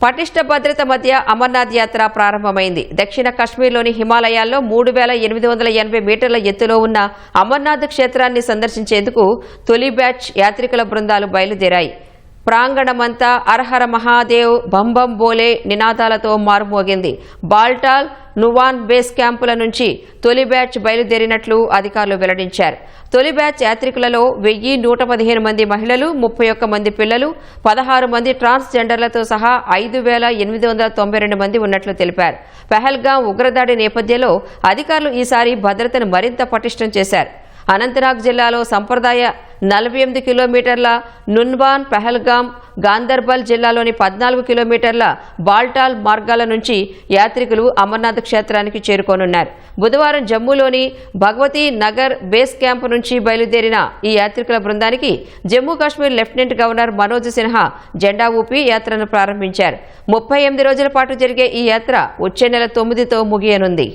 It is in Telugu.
పటిష్ట భద్రత మధ్య అమర్నాథ్ యాత్ర ప్రారంభమైంది. దక్షిణ కశ్మీర్లోని హిమాలయాల్లో 3880 మీటర్ల ఎత్తులో ఉన్న అమర్నాథ్ క్షేత్రాన్ని సందర్శించేందుకు తొలి బ్యాచ్ యాత్రికుల బృందాలు బయలుదేరాయి. ప్రాంగణమంతా అర్హర మహాదేవ్ బంబం బోలే నినాదాలతో మారుమోగింది. బాల్టాల్, నువాన్ బేస్ క్యాంపుల నుంచి తొలి బ్యాచ్ బయలుదేరినట్లు అధికారులు వెల్లడించారు. తొలి బ్యాచ్ యాత్రికులలో 1115 మంది మహిళలు, 31 మంది పిల్లలు, 16 మంది ట్రాన్స్జెండర్లతో సహా 5892 మంది ఉన్నట్లు తెలిపారు. పహల్గాం ఉగ్రదాడి నేపథ్యంలో అధికారులు ఈసారి భద్రతను మరింత పటిష్టం చేశారు. అనంతనాగ్ జిల్లాలో సంప్రదాయ 48 కిలోమీటర్ల నున్వాన్, పహల్గాం, గాందర్బల్ జిల్లాలోని 14 కిలోమీటర్ల బాల్టాల్ మార్గాల నుంచి యాత్రికులు అమర్నాథ్ క్షేత్రానికి చేరుకోనున్నారు. బుధవారం జమ్మూలోని భగవతీ నగర్ బేస్ క్యాంపు నుంచి బయలుదేరిన ఈ యాత్రికుల బృందానికి జమ్మూ కాశ్మీర్ లెఫ్టినెంట్ గవర్నర్ మనోజ్ సిన్హా జెండా ఊపి యాత్రను ప్రారంభించారు. 38 రోజుల పాటు జరిగే ఈ యాత్ర వచ్చే నెల 9తో ముగియనుంది.